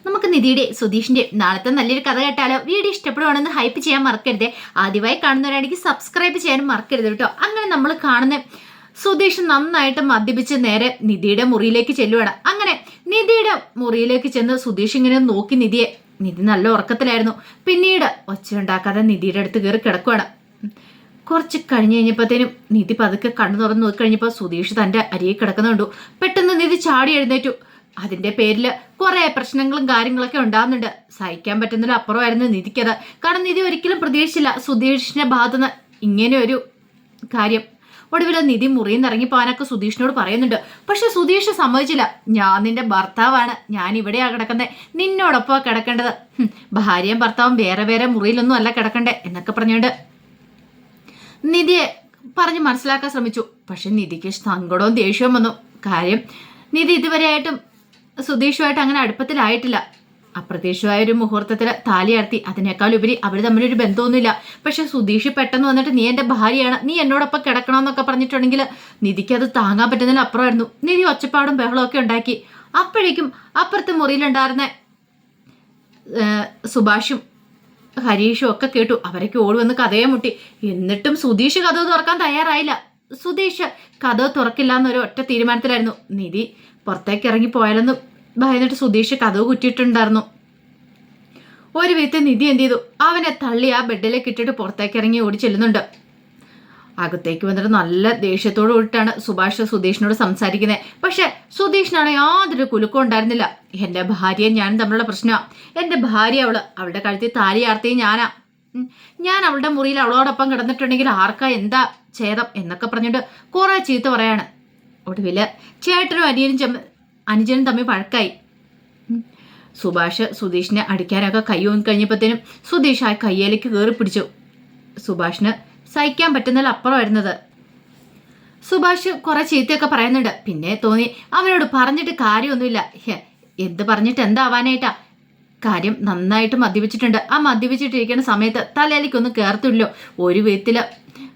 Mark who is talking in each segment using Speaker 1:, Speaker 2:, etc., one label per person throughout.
Speaker 1: നമുക്ക് നിധിയുടെ സുധീഷിന്റെ നാളത്തെ നല്ലൊരു കഥ കേട്ടാലോ? വീഡിയോ ഇഷ്ടപ്പെടുവാണെന്ന് ഹൈപ്പ് ചെയ്യാൻ മറക്കരുത്. ആദ്യമായി കാണുന്നവരാണെങ്കിൽ സബ്സ്ക്രൈബ് ചെയ്യാനും മറക്കരുത് കേട്ടോ. അങ്ങനെ നമ്മൾ കാണുന്ന സുധീഷ് നന്നായിട്ട് മദ്യപിച്ച് നേരെ നിധിയുടെ മുറിയിലേക്ക് ചെല്ലുവാണ്. അങ്ങനെ നിധിയുടെ മുറിയിലേക്ക് ചെന്ന് സുധീഷ് ഇങ്ങനെ നോക്കി നിധി നല്ല ഉറക്കത്തിലായിരുന്നു. പിന്നീട് ഒച്ച ഉണ്ടാക്കാതെ നിധിയുടെ അടുത്ത് കയറി കിടക്കുവാണ്. കുറച്ച് കഴിഞ്ഞ് കഴിഞ്ഞപ്പോഴത്തേനും നിധി പതുക്കെ കണ്ണു തുറന്ന് നോക്കി കഴിഞ്ഞപ്പോൾ സുധീഷ് തന്റെ അരിയെ കിടക്കുന്നുണ്ടു. പെട്ടെന്ന് നിധി ചാടി എഴുന്നേറ്റു. അതിന്റെ പേരിൽ കുറെ പ്രശ്നങ്ങളും കാര്യങ്ങളൊക്കെ ഉണ്ടാകുന്നുണ്ട്. സഹിക്കാൻ പറ്റുന്നതിൽ അപ്പുറമായിരുന്നു നിധിക്കത്. കാരണം നിധി ഒരിക്കലും പ്രതീക്ഷിച്ചില്ല സുധീഷിന്റെ ഭാഗത്തുനിന്ന് ഇങ്ങനെ ഒരു കാര്യം. ഒടുവിൽ നിധി മുറിയിൽ നിന്ന് ഇറങ്ങിപ്പോകാനൊക്കെ സുധീഷിനോട് പറയുന്നുണ്ട്. പക്ഷെ സുധീഷ് സമ്മതിച്ചില്ല. ഞാൻ നിന്റെ ഭർത്താവാണ്, ഞാൻ ഇവിടെയാ കിടക്കുന്നത്, നിന്നോടൊപ്പം കിടക്കേണ്ടത്, ഭാര്യയും ഭർത്താവും വേറെ വേറെ മുറിയിലൊന്നും അല്ല കിടക്കണ്ടേ എന്നൊക്കെ പറഞ്ഞുകൊണ്ട് നിധിയെ പറഞ്ഞ് മനസ്സിലാക്കാൻ ശ്രമിച്ചു. പക്ഷെ നിധിക്ക് സങ്കടവും ദേഷ്യവും വന്നു. കാര്യം നിധി ഇതുവരെയായിട്ടും സുധീഷുമായിട്ട് അങ്ങനെ അടുപ്പത്തിലായിട്ടില്ല. അപ്രതീക്ഷിതമായ ഒരു മുഹൂർത്തത്തിൽ താലിയാർത്തി. അതിനേക്കാൾ ഉപരി അവർ തമ്മിലൊരു ബന്ധമൊന്നുമില്ല. പക്ഷെ സുധീഷ് പെട്ടെന്ന് വന്നിട്ട് നീ എൻ്റെ ഭാര്യയാണ്, നീ എന്നോടൊപ്പം കിടക്കണമെന്നൊക്കെ പറഞ്ഞിട്ടുണ്ടെങ്കിൽ നിധിക്ക് അത് താങ്ങാൻ പറ്റുന്നതിന് അപ്പുറമായിരുന്നു. നിധി ഒച്ചപ്പാടും ബഹളമൊക്കെ ഉണ്ടാക്കി. അപ്പോഴേക്കും അപ്പുറത്തെ മുറിയിലുണ്ടായിരുന്ന സുഭാഷും ഹരീഷും ഒക്കെ കേട്ടു. അവരൊക്കെ ഓടി വന്ന് കഥയെ മുട്ടി. എന്നിട്ടും സുധീഷ് കഥ തുറക്കാൻ തയ്യാറായില്ല. സുധീഷ് കഥ തുറക്കില്ല എന്നൊരു ഒറ്റ തീരുമാനത്തിലായിരുന്നു. നിധി പുറത്തേക്ക് ഇറങ്ങി പോയാലെന്ന് ഭയന്നിട്ട് സുധീഷ് കഥ കുറ്റിയിട്ടുണ്ടായിരുന്നു. ഒരു വിധത്തിൽ നിധി എന്ത് ചെയ്തു? അവനെ തള്ളി ആ ബെഡിലേക്ക് ഇട്ടിട്ട് പുറത്തേക്ക് ഇറങ്ങി ഓടി ചെല്ലുന്നുണ്ട്. അകത്തേക്ക് വന്നിട്ട് നല്ല ദേഷ്യത്തോട് കൂടിയിട്ടാണ് സുഭാഷ് സുധീഷിനോട് സംസാരിക്കുന്നത്. പക്ഷെ സുധീഷിനാണ് യാതൊരു കുലുക്കം ഉണ്ടായിരുന്നില്ല. എൻ്റെ ഭാര്യയും ഞാനും തമ്മിലുള്ള പ്രശ്നമാണ്. എൻ്റെ ഭാര്യ അവളുടെ കഴുത്തിൽ താലിയാർത്തിയും ഞാൻ അവളുടെ മുറിയിൽ അവളോടൊപ്പം കിടന്നിട്ടുണ്ടെങ്കിൽ ആർക്കാ എന്താ ഛേദം എന്നൊക്കെ പറഞ്ഞിട്ട് കുറെ ചീത്ത പറയാണ്. ഒടുവില് ചേട്ടനും അനുജനും തമ്മിൽ വഴക്കായി. സുഭാഷ് സുധീഷിനെ അടിക്കാനൊക്കെ കൈ ഓങ്ങി കഴിഞ്ഞപ്പോഴത്തേനും സുധീഷ് ആ കയ്യിലേക്ക് കയറി പിടിച്ചു. സുഭാഷിന് സഹിക്കാൻ പറ്റുന്നതിൽ അപ്പുറം വരുന്നത്. സുഭാഷ് കുറെ ചീത്തയൊക്കെ പറയുന്നുണ്ട്. പിന്നെ തോന്നി അവനോട് പറഞ്ഞിട്ട് കാര്യമൊന്നുമില്ല. എന്ത് പറഞ്ഞിട്ട് എന്താവാനായിട്ടാ? കാര്യം നന്നായിട്ട് മദ്യപിച്ചിട്ടുണ്ട്. ആ മദ്യപിച്ചിട്ടിരിക്കുന്ന സമയത്ത് തലയിലേക്കൊന്നും കയർത്തില്ലോ. ഒരു വിധത്തില്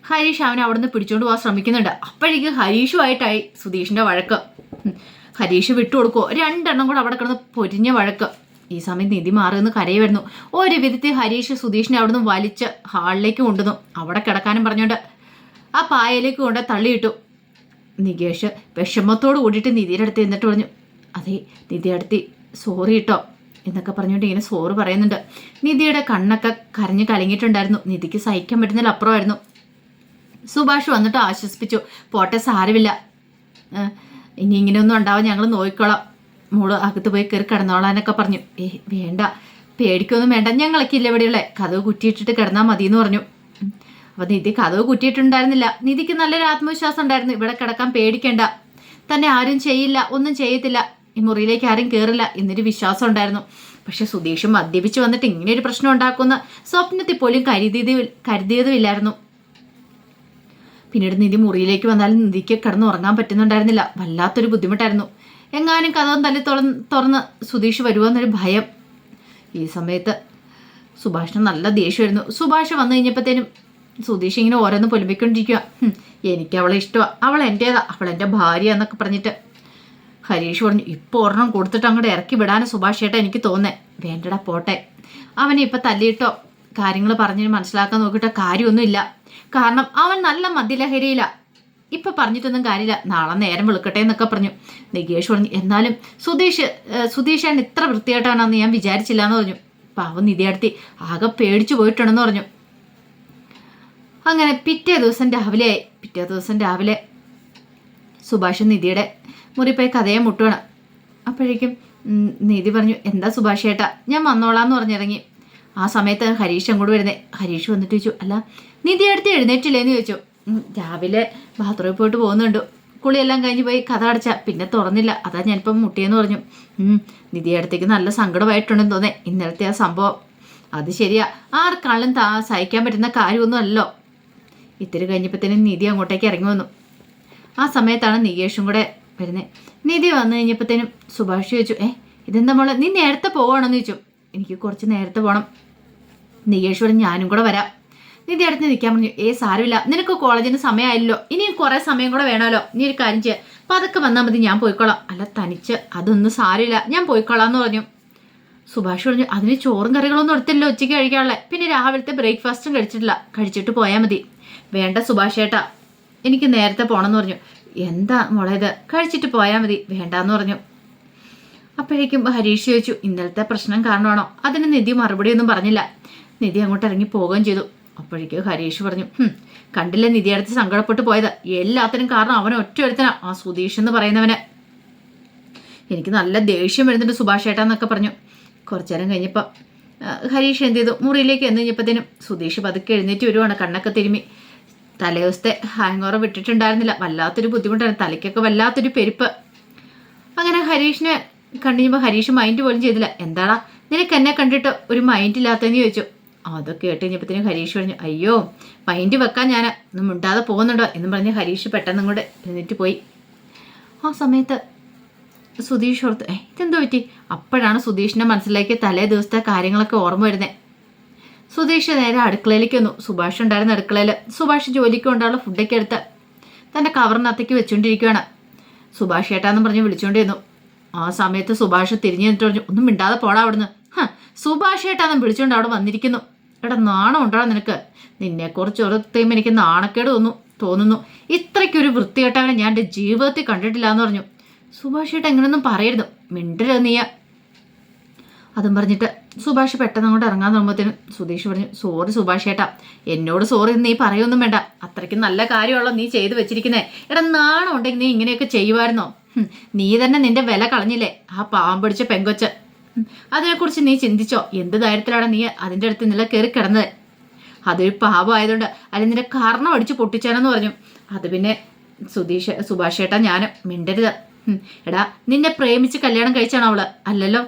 Speaker 1: ഹരീഷ് അവനെ അവിടെ നിന്ന് പിടിച്ചോണ്ട് പോകാൻ ശ്രമിക്കുന്നുണ്ട്. അപ്പോഴേക്കും ഹരീഷുമായിട്ടായി സുധീഷിന്റെ വഴക്ക്. ഹരീഷ് വിട്ടുകൊടുക്കുവോ? രണ്ടെണ്ണം കൂടെ അവിടെ കിടന്ന് പൊരിഞ്ഞ വഴക്ക്. ഈ സമയം നിധി മാറുമെന്ന് കരയുമായിരുന്നു. ഒരു വിധത്തിൽ ഹരീഷ് സുധീഷിനെ അവിടെ നിന്ന് വലിച്ച് ഹാളിലേക്ക് കൊണ്ടുവന്നു. അവിടെ കിടക്കാനും പറഞ്ഞുകൊണ്ട് ആ പായയിലേക്ക് കൊണ്ട് തള്ളിയിട്ടു. നികേഷ് വിഷമത്തോട് കൂടിയിട്ട് നിധിയുടെ അടുത്ത് എന്നിട്ട് പറഞ്ഞു, അതെ നിധി അടുത്ത് സോറി കേട്ടോ എന്നൊക്കെ പറഞ്ഞുകൊണ്ട് ഇങ്ങനെ സോറി പറയുന്നുണ്ട്. നിധിയുടെ കണ്ണൊക്കെ കരഞ്ഞ് കലങ്ങിയിട്ടുണ്ടായിരുന്നു. നിധിക്ക് സഹിക്കാൻ പറ്റുന്നതിൽ അപ്പുറമായിരുന്നു. സുഭാഷ് വന്നിട്ട് ആശ്വസിപ്പിച്ചു. പോട്ടെ, സാരമില്ല, ഇനി ഇങ്ങനെയൊന്നും ഉണ്ടാവാൻ ഞങ്ങൾ നോക്കിക്കോളാം, മോള് അകത്ത് പോയി കയറി കിടന്നോളാനൊക്കെ പറഞ്ഞു. വേണ്ട, പേടിക്കൊന്നും വേണ്ട, ഞങ്ങളൊക്കെ ഇല്ല ഇവിടെയുള്ള കഥവ് കുറ്റിയിട്ടിട്ട് കിടന്നാൽ മതി എന്ന് പറഞ്ഞു. അപ്പൊ നിധി കഥവ് കുറ്റിയിട്ടുണ്ടായിരുന്നില്ല. നിധിക്ക് നല്ലൊരു ആത്മവിശ്വാസം ഉണ്ടായിരുന്നു. ഇവിടെ കിടക്കാൻ പേടിക്കണ്ട, തന്നെ ആരും ചെയ്യില്ല, ഒന്നും ചെയ്യത്തില്ല, ഈ മുറിയിലേക്ക് ആരും കയറില്ല എന്നൊരു വിശ്വാസം ഉണ്ടായിരുന്നു. പക്ഷെ സുധീഷ് മദ്യപിച്ച് വന്നിട്ട് ഇങ്ങനെ ഒരു പ്രശ്നം ഉണ്ടാക്കുന്ന സ്വപ്നത്തിൽ പോലും കരുതിയതുമില്ലായിരുന്നു. പിന്നീട് നിധി മുറിയിലേക്ക് വന്നാലും നിധിക്ക് കിടന്ന് ഉറങ്ങാൻ പറ്റുന്നുണ്ടായിരുന്നില്ല. വല്ലാത്തൊരു ബുദ്ധിമുട്ടായിരുന്നു. എങ്ങാനും കഥവും തല്ലി തുറന്ന് സുധീഷ് വരുമോന്നൊരു ഭയം. ഈ സമയത്ത് സുഭാഷിന് നല്ല ദേഷ്യമായിരുന്നു. സുഭാഷ് വന്നു കഴിഞ്ഞപ്പോഴത്തേനും സുധീഷ് ഇങ്ങനെ ഓരോന്ന് പൊലിപ്പിക്കൊണ്ടിരിക്കുക. എനിക്ക് അവളെ ഇഷ്ടമാണ്, അവൾ എൻ്റേതാ, അവൾ എൻ്റെ ഭാര്യ എന്നൊക്കെ പറഞ്ഞിട്ട് ഹരീഷ് പറഞ്ഞു, ഇപ്പോൾ ഒരെണ്ണം കൊടുത്തിട്ട് അങ്ങോട്ട് ഇറക്കി വിടാനും സുഭാഷ് ചേട്ടാ എനിക്ക് തോന്നേ. വേണ്ടടാ പോട്ടെ, അവനെ ഇപ്പം തല്ലിയിട്ടോ കാര്യങ്ങൾ പറഞ്ഞ് മനസ്സിലാക്കാൻ നോക്കിയിട്ടോ കാര്യമൊന്നുമില്ല. കാരണം അവൻ നല്ല മദ്യലഹരിയില്ല. ഇപ്പൊ പറഞ്ഞിട്ടൊന്നും കാര്യമില്ല, നാളെ നേരം വെളുക്കട്ടെ എന്നൊക്കെ പറഞ്ഞു. നികേഷ് പറഞ്ഞു, എന്നാലും സുധീഷാണ് ഇത്ര വൃത്തിയായിട്ടാണെന്ന് ഞാൻ വിചാരിച്ചില്ല എന്ന് പറഞ്ഞു. പാവം നിധി അടുത്തി ആകെ പേടിച്ചു പോയിട്ടുണ്ടെന്ന് പറഞ്ഞു. അങ്ങനെ പിറ്റേ ദിവസം രാവിലെ സുഭാഷ് നിധിയുടെ മുറി പോയി കഥയെ മുട്ടുവാണ്. അപ്പോഴേക്കും നിധി പറഞ്ഞു, എന്താ സുഭാഷ് ചേട്ടാ, ഞാൻ വന്നോളാന്ന് പറഞ്ഞിറങ്ങി. ആ സമയത്ത് ഹരീഷ് അങ്ങോട്ട് വരുന്നേ. ഹരീഷ് വന്നിട്ട് ചോദിച്ചു, അല്ല നിധി അടുത്ത് എഴുന്നേറ്റില്ലേന്ന് ചോദിച്ചു. രാവിലെ ബാത്റൂമിൽ പോയിട്ട് പോകുന്നുണ്ട്, കുളിയെല്ലാം കഴിഞ്ഞ് പോയി കഥ അടച്ച പിന്നെ തുറന്നില്ല, അതാ ഞാനിപ്പം മുട്ടിയെന്ന് പറഞ്ഞു. നിധി അടുത്തേക്ക് നല്ല സങ്കടമായിട്ടുണ്ടെന്ന് തോന്നേ ഇന്നലത്തെ ആ സംഭവം. അത് ശരിയാ, ആർക്കാളും സഹിക്കാൻ പറ്റുന്ന കാര്യമൊന്നും അല്ലല്ലോ. ഇത്തിരി കഴിഞ്ഞപ്പോഴത്തേനും നിധി അങ്ങോട്ടേക്ക് ഇറങ്ങി വന്നു. ആ സമയത്താണ് നികേഷും കൂടെ വരുന്നത്. നിധി വന്നു കഴിഞ്ഞപ്പോഴത്തേനും സുഭാഷ് ചോദിച്ചു, ഇതെന്താ മോളെ, നീ നേരത്തെ പോകണമെന്ന് ചോദിച്ചു. എനിക്ക് കുറച്ച് നേരത്തെ പോകണം. നികേഷ് പറഞ്ഞു, ഞാനും കൂടെ വരാം. നിധി അടുത്ത് നിൽക്കാൻ പറഞ്ഞു. സാരമില്ല, നിനക്ക് കോളേജിന് സമയമായില്ലോ, ഇനിയും കുറെ സമയം കൂടെ വേണമല്ലോ, നീ ഒരു കാര്യം ചെയ്യാം, അപ്പം അതൊക്കെ വന്നാൽ മതി, ഞാൻ പോയിക്കോളാം. അല്ല തനിച്ച്, അതൊന്നും സാരമില്ല, ഞാൻ പോയിക്കോളാം എന്ന് പറഞ്ഞു. സുഭാഷ് പറഞ്ഞു, അതിന് ചോറും കറികളൊന്നും എടുത്തില്ല ഉച്ചയ്ക്ക് കഴിക്കാനുള്ള, പിന്നെ രാവിലത്തെ ബ്രേക്ക്ഫാസ്റ്റും കഴിച്ചിട്ടില്ല, കഴിച്ചിട്ട് പോയാൽ മതി. വേണ്ട സുഭാഷ് ഏട്ടാ, എനിക്ക് നേരത്തെ പോകണമെന്ന് പറഞ്ഞു. എന്താ മോളെ ഇത്, കഴിച്ചിട്ട് പോയാൽ മതി, വേണ്ടാന്ന് പറഞ്ഞു. അപ്പോഴേക്കും ഹരീഷ് ചോദിച്ചു, ഇന്നലത്തെ പ്രശ്നം കാരണമാണോ? അതിന് നിധി മറുപടിയൊന്നും പറഞ്ഞില്ല. നിധി അങ്ങോട്ട് ഇറങ്ങി പോവുകയും ചെയ്തു. അപ്പോഴേക്കും ഹരീഷ് പറഞ്ഞു, കണ്ടില്ല നിധി അടുത്ത് സങ്കടപ്പെട്ട് പോയത്, എല്ലാത്തിനും കാരണം അവൻ ഒറ്റ ഒരുത്തനാ, ആ സുധീഷ് എന്ന് പറയുന്നവന്. എനിക്ക് നല്ല ദേഷ്യം വരുന്നുണ്ട് സുഭാഷ് ഏട്ടാന്നൊക്കെ പറഞ്ഞു. കുറച്ചു നേരം കഴിഞ്ഞപ്പോൾ ഹരീഷ് എന്ത് ചെയ്തു, മുറിയിലേക്ക് എന്ന് കഴിഞ്ഞപ്പോഴത്തേനും സുധീഷ് പതുക്കെ എഴുന്നേറ്റ് വരുവാണ്. കണ്ണൊക്കെ തിരുമ്മി. തലേ ഹാങ് ഓവർ വിട്ടിട്ടുണ്ടായിരുന്നില്ല. വല്ലാത്തൊരു ബുദ്ധിമുട്ടായിരുന്നു, തലയ്ക്കൊക്കെ വല്ലാത്തൊരു പെരുപ്പ്. അങ്ങനെ ഹരീഷിനെ കണ്ടുകഴിയുമ്പോൾ ഹരീഷ് മൈൻഡ് പോലും ചെയ്തില്ല. എന്താടാ നിനക്ക് എന്നെ കണ്ടിട്ട് ഒരു മൈൻഡ് ഇല്ലാത്തതെന്ന് ചോദിച്ചു. അതൊക്കെ കേട്ട് കഴിഞ്ഞപ്പോഴത്തേനും ഹരീഷ് പറഞ്ഞു, അയ്യോ മൈൻഡ് വെക്കാൻ ഞാൻ ഒന്നും മിണ്ടാതെ പോകുന്നുണ്ടോ എന്നും പറഞ്ഞ് ഹരീഷ് പെട്ടെന്ന് കൂടെ എഴുന്നേറ്റ് പോയി. ആ സമയത്ത് സുധീഷ് ഓർത്ത്, ഇതെന്തോ പറ്റി? അപ്പോഴാണ് സുധീഷിൻ്റെ മനസ്സിലേക്ക് തലേ ദിവസത്തെ കാര്യങ്ങളൊക്കെ ഓർമ്മ വരുന്നത്. സുധീഷ് നേരെ അടുക്കളയിലേക്ക് വന്നു. സുഭാഷ് ഉണ്ടായിരുന്ന അടുക്കളയിൽ. സുഭാഷ് ജോലിക്ക് കൊണ്ടുള്ള ഫുഡൊക്കെ എടുത്ത് തൻ്റെ കവറിനകത്തേക്ക് വെച്ചുകൊണ്ടിരിക്കുകയാണ്. സുഭാഷ് ഏട്ടാന്ന് പറഞ്ഞ് വിളിച്ചുകൊണ്ടിരുന്നു. ആ സമയത്ത് സുഭാഷ് തിരിഞ്ഞു നിന്നിട്ട് പറഞ്ഞു, ഒന്നും മിണ്ടാതെ പോടാ അവിടുന്ന്. സുഭാഷ് ഏട്ടാന്ന് വിളിച്ചുകൊണ്ട് അവിടെ വന്നിരിക്കുന്നു. എടാ നാണം ഉണ്ടോ നിനക്ക്? നിന്നെക്കുറിച്ച് ഓർത്തുമ്പോൾ എനിക്ക് നാണക്കേട് തോന്നുന്നു. ഇത്രയ്ക്കൊരു വൃത്തികെട്ടവനെ ഞാൻ എൻ്റെ ജീവിതത്തിൽ കണ്ടിട്ടില്ല എന്ന് പറഞ്ഞു. സുഭാഷ് ഏട്ട എങ്ങനെയൊന്നും പറയരുത്, മിണ്ടരുത് നീയ. അതും പറഞ്ഞിട്ട് സുഭാഷ് പെട്ടെന്ന് അങ്ങോട്ട് ഇറങ്ങാൻ തുടങ്ങുമ്പോഴത്തേനും സുധീഷ് പറഞ്ഞു, സോറി സുഭാഷ് ഏട്ടാ, എന്നോട് സോറി നീ പറയൊന്നും വേണ്ട, അത്രയ്ക്ക് നല്ല കാര്യമുള്ള നീ ചെയ്തു വെച്ചിരിക്കുന്നേ. എടാ നാണം ഉണ്ടെങ്കിൽ നീ ഇങ്ങനെയൊക്കെ ചെയ്യുമായിരുന്നോ? നീ തന്നെ നിന്റെ വില കളഞ്ഞില്ലേ ആ പാമ്പടിച്ച പെങ്കൊച്ച്. അതിനെക്കുറിച്ച് നീ ചിന്തിച്ചോ? എന്ത് ധൈര്യത്തിലാണ് നീ അതിൻ്റെ അടുത്ത് നില കയറി കിടന്നത്? അതൊരു പാപമായതുകൊണ്ട് അല്ലെങ്കിൽ നിന്റെ കാരണം അടിച്ച് പൊട്ടിച്ചാനെന്ന് പറഞ്ഞു. അത് പിന്നെ സുഭാഷ് ഏട്ടാ ഞാൻ മിണ്ടരുത്. എടാ നിന്നെ പ്രേമിച്ച് കല്യാണം കഴിച്ചാണോ അവള്? അല്ലല്ലോ.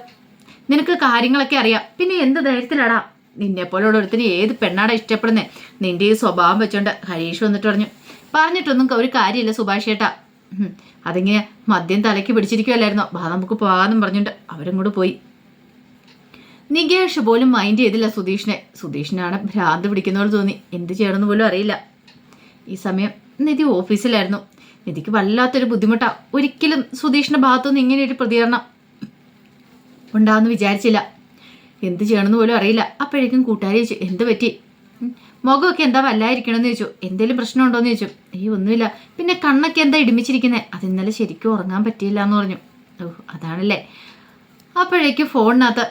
Speaker 1: നിനക്ക് കാര്യങ്ങളൊക്കെ അറിയാം, പിന്നെ എന്ത് ധൈര്യത്തിലാടാ? നിന്നെപ്പോലുള്ള ഒരുത്തിന് ഏത് പെണ്ണാടാ ഇഷ്ടപ്പെടുന്നേ? നിന്റെ ഈ സ്വഭാവം വെച്ചോണ്ട് ഹരീഷ് വന്നിട്ട് പറഞ്ഞു, പറഞ്ഞിട്ടൊന്നും ഒരു കാര്യമില്ല സുഭാഷ് ഏട്ടാ, അതിങ്ങനെ മദ്യം തലയ്ക്ക് പിടിച്ചിരിക്കുമല്ലായിരുന്നോ, വാ നമുക്ക് പോകാമെന്നും പറഞ്ഞിട്ട് അവരും കൂടെ പോയി. നികേഷ് പോലും മൈൻഡ് ചെയ്തില്ല സുധീഷിനെ. സുധീഷിനാണ് ഭ്രാന്ത് പിടിക്കുന്നവൾ തോന്നി. എന്ത് ചെയ്യണമെന്ന് പോലും അറിയില്ല. ഈ സമയം നിധി ഓഫീസിലായിരുന്നു. നിധിക്ക് വല്ലാത്തൊരു ബുദ്ധിമുട്ടാ. ഒരിക്കലും സുധീഷിന്റെ ഭാഗത്തുനിന്ന് ഇങ്ങനെ ഒരു പ്രതികരണം ഉണ്ടാവുമെന്ന് വിചാരിച്ചില്ല. എന്ത് ചെയ്യണമെന്ന് പോലും അറിയില്ല. അപ്പോഴേക്കും കൂട്ടുകാരി ചോദിച്ചു, എന്ത് പറ്റി? മുഖമൊക്കെ എന്താ വല്ലായിരിക്കണമെന്ന് ചോദിച്ചു. എന്തെങ്കിലും പ്രശ്നമുണ്ടോയെന്ന് ചോദിച്ചു. ഒന്നുമില്ല. പിന്നെ കണ്ണൊക്കെ എന്താ ഇടിമിച്ചിരിക്കുന്നത്? അത് ഇന്നലെ ശരിക്കും ഉറങ്ങാൻ പറ്റിയില്ല എന്ന് പറഞ്ഞു. അതാണല്ലേ. അപ്പോഴേക്കും ഫോണിനകത്ത്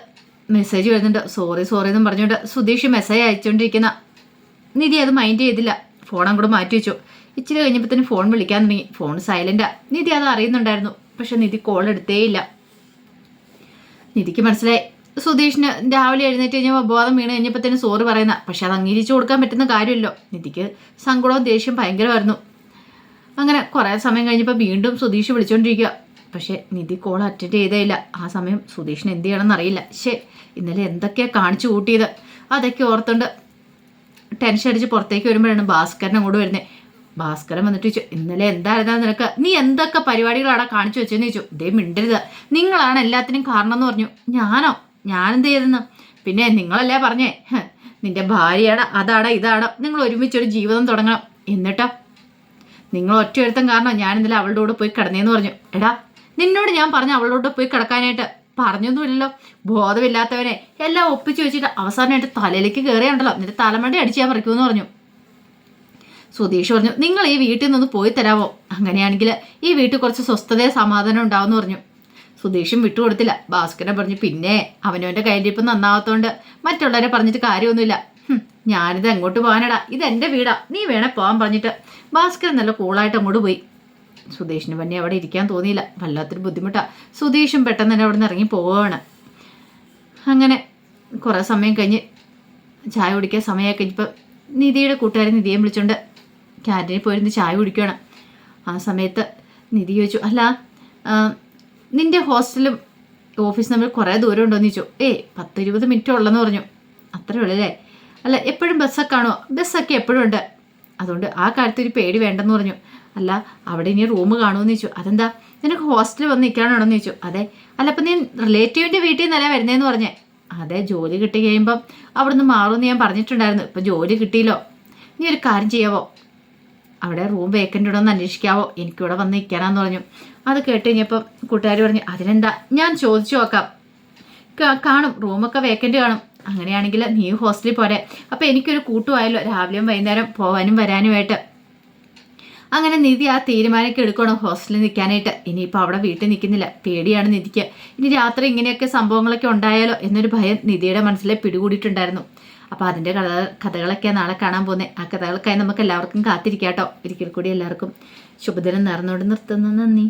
Speaker 1: മെസ്സേജ് വരുന്നുണ്ട്. സോറി എന്നും പറഞ്ഞുകൊണ്ട് സുധീഷ് മെസ്സേജ് അയച്ചുകൊണ്ടിരിക്കുന്ന നിധി അത് മൈൻഡ് ചെയ്തില്ല. ഫോൺ അങ്ങോട്ട് മാറ്റി വെച്ചു. ഇച്ചിരി കഴിഞ്ഞപ്പോഴത്തേനും ഫോൺ വിളിക്കാൻ തുടങ്ങി. ഫോൺ സൈലൻ്റാ. നിധി അത് അറിയുന്നുണ്ടായിരുന്നു. പക്ഷെ നിധി കോൾ എടുത്തേയില്ല. നിധിക്ക് മനസ്സിലായി സുധീഷിന് രാവിലെ എഴുന്നേറ്റ് കഴിഞ്ഞപ്പോൾ ബോധം വീണ് കഴിഞ്ഞപ്പോഴത്തേനും സോറി പറയുന്ന. പക്ഷെ അത് അംഗീകരിച്ചു കൊടുക്കാൻ പറ്റുന്ന കാര്യമല്ലോ. നിധിക്ക് സങ്കടവും ദേഷ്യം ഭയങ്കരമായിരുന്നു. അങ്ങനെ കുറേ സമയം കഴിഞ്ഞപ്പോൾ വീണ്ടും സുധീഷ് വിളിച്ചുകൊണ്ടിരിക്കുക. പക്ഷേ നിധി കോൾ അറ്റൻഡ് ചെയ്തേയില്ല. ആ സമയം സുധീഷിന് എന്ത് ചെയ്യണമെന്ന് അറിയില്ല. ഇന്നലെ എന്തൊക്കെയാണ് കാണിച്ചു കൂട്ടിയത് അതൊക്കെ ഓർത്തുകൊണ്ട് ടെൻഷൻ അടിച്ച് പുറത്തേക്ക് വരുമ്പോഴാണ് ഭാസ്കരൻ അങ്ങോട്ട് വരുന്നത്. ഭാസ്കരൻ വന്നിട്ട് ചോദിച്ചു, ഇന്നലെ എന്തായിരുന്നാ നിനക്ക്? നീ എന്തൊക്കെ പരിപാടികളാണ് കാണിച്ചു വെച്ചെന്ന് ചോദിച്ചു. ഇതേ മിണ്ടരുത്, നിങ്ങളാണ് എല്ലാത്തിനും കാരണം എന്ന് പറഞ്ഞു. ഞാനോ? ഞാനെന്ത് ചെയ്തെന്ന്? പിന്നെ നിങ്ങളല്ലേ പറഞ്ഞേ നിന്റെ ഭാര്യയാണ് അതാണ് ഇതാണ്, നിങ്ങൾ ഒരുമിച്ചൊരു ജീവിതം തുടങ്ങണം. എന്നിട്ടോ നിങ്ങൾ ഒറ്റ ഒരുത്തം കാരണം ഞാൻ ഇന്നലെ അവളുടെ കൂടെ പോയി കിടന്നേന്ന് പറഞ്ഞു. എടാ നിന്നോട് ഞാൻ പറഞ്ഞു അവളോട് പോയി കിടക്കാനായിട്ട്? പറഞ്ഞൊന്നുമില്ലല്ലോ. ബോധമില്ലാത്തവനെ എല്ലാം ഒപ്പിച്ച് വെച്ചിട്ട് അവസാനമായിട്ട് തലയിലേക്ക് കയറിയുണ്ടല്ലോ, എന്നിട്ട് തലമണ്ട അടിച്ച് ഞാൻ പറിക്കുമെന്ന് പറഞ്ഞു. സുധീഷ് പറഞ്ഞു, നിങ്ങൾ ഈ വീട്ടിൽ നിന്ന് പോയി തരാമോ? അങ്ങനെയാണെങ്കിൽ ഈ വീട്ടിൽ കുറച്ച് സ്വസ്ഥതയും സമാധാനം ഉണ്ടാവുമെന്ന് പറഞ്ഞു. സുധീഷും വിട്ടുകൊടുത്തില്ല. ഭാസ്കരൻ പറഞ്ഞു, പിന്നെ അവനവൻ്റെ കയ്യിലിപ്പം നന്നാവാത്തതുകൊണ്ട് മറ്റുള്ളവരെ പറഞ്ഞിട്ട് കാര്യമൊന്നുമില്ല. ഞാനിത് എങ്ങോട്ട് പോകാനടാ, ഇതെൻ്റെ വീടാ, നീ വേണേ പോകാൻ പറഞ്ഞിട്ട് ഭാസ്കരൻ നല്ല കൂളായിട്ട് അങ്ങോട്ട് പോയി. സുധീഷിന് പിന്നെ അവിടെ ഇരിക്കാൻ തോന്നിയില്ല. വല്ലാത്തൊരു ബുദ്ധിമുട്ടാണ്. സുധീഷും പെട്ടെന്ന് തന്നെ അവിടെ നിന്ന് ഇറങ്ങി പോവുകയാണ്. അങ്ങനെ കുറേ സമയം കഴിഞ്ഞ് ചായ കുടിക്കാൻ സമയമൊക്കെ കഴിഞ്ഞപ്പോൾ നിധിയുടെ കൂട്ടുകാരൻ നിധിയെ വിളിച്ചുകൊണ്ട് ക്യാൻറ്റീനിൽ പോയിരുന്ന് ചായ കുടിക്കുകയാണ്. ആ സമയത്ത് നിധി ചോദിച്ചു, അല്ല നിൻ്റെ ഹോസ്റ്റലും ഓഫീസ് തമ്മിൽ കുറേ ദൂരം ഉണ്ടോയെന്ന് ചോദിച്ചു. 10-20 മിനിറ്റ് ഉള്ളെന്ന് പറഞ്ഞു. അത്രേ ഉള്ളല്ലേ? അല്ല എപ്പോഴും ബസ്സൊക്കെ ആണോ? ബസ്സൊക്കെ എപ്പോഴും ഉണ്ട്, അതുകൊണ്ട് ആ കാര്യത്തിൽ ഒരു പേടി വേണ്ടെന്ന് പറഞ്ഞു. അല്ല അവിടെ ഇനി റൂം കാണുമെന്ന് ചോദിച്ചു. അതെന്താ നിനക്ക് ഹോസ്റ്റലിൽ വന്ന് നിൽക്കാനാണോന്ന് ചോദിച്ചു. അതെ. അല്ല അപ്പം നീ റിലേറ്റീവിൻ്റെ വീട്ടിൽ നിന്നല്ല വരുന്നതെന്ന് പറഞ്ഞേ. അതെ, ജോലി കിട്ടി കഴിയുമ്പം അവിടെ നിന്ന് മാറുമെന്ന് ഞാൻ പറഞ്ഞിട്ടുണ്ടായിരുന്നു. ഇപ്പം ജോലി കിട്ടിയില്ലോ. നീ ഒരു കാര്യം ചെയ്യാവോ, അവിടെ റൂം വേക്കൻ്റ് ഉണ്ടോ എന്ന് അന്വേഷിക്കാവോ? എനിക്കിവിടെ വന്ന് നിൽക്കാനാന്ന് പറഞ്ഞു. അത് കേട്ട് കഴിഞ്ഞപ്പം കൂട്ടുകാർ പറഞ്ഞു, അതിനെന്താ ഞാൻ ചോദിച്ചു നോക്കാം. കാണും, റൂമൊക്കെ വേക്കൻറ്റ് കാണും. അങ്ങനെയാണെങ്കിൽ നീ ഹോസ്റ്റലിൽ പോരെ. അപ്പോൾ എനിക്കൊരു കൂട്ടുമായല്ലോ, രാവിലെയും വൈകുന്നേരം പോകാനും വരാനുമായിട്ട്. അങ്ങനെ നിധി ആ തീരുമാനമൊക്കെ എടുക്കണം ഹോസ്റ്റലിൽ നിൽക്കാനായിട്ട്. ഇനിയിപ്പോൾ അവിടെ വീട്ടിൽ നിൽക്കുന്നില്ല, പേടിയാണ് നിധിക്ക്. ഇനി രാത്രി ഇങ്ങനെയൊക്കെ സംഭവങ്ങളൊക്കെ ഉണ്ടായാലോ എന്നൊരു ഭയം നിധിയുടെ മനസ്സിലെ പിടികൂടിയിട്ടുണ്ടായിരുന്നു. അപ്പോൾ അതിൻ്റെ കഥകളൊക്കെ നാളെ കാണാൻ പോകുന്നത്. ആ കഥകൾക്കായി നമുക്ക് എല്ലാവർക്കും കാത്തിരിക്കാം കേട്ടോ. ഒരിക്കൽ കൂടി എല്ലാവർക്കും ശുഭദിനം നേർന്നുകൊണ്ട് നിർത്തുന്നു. നന്ദി.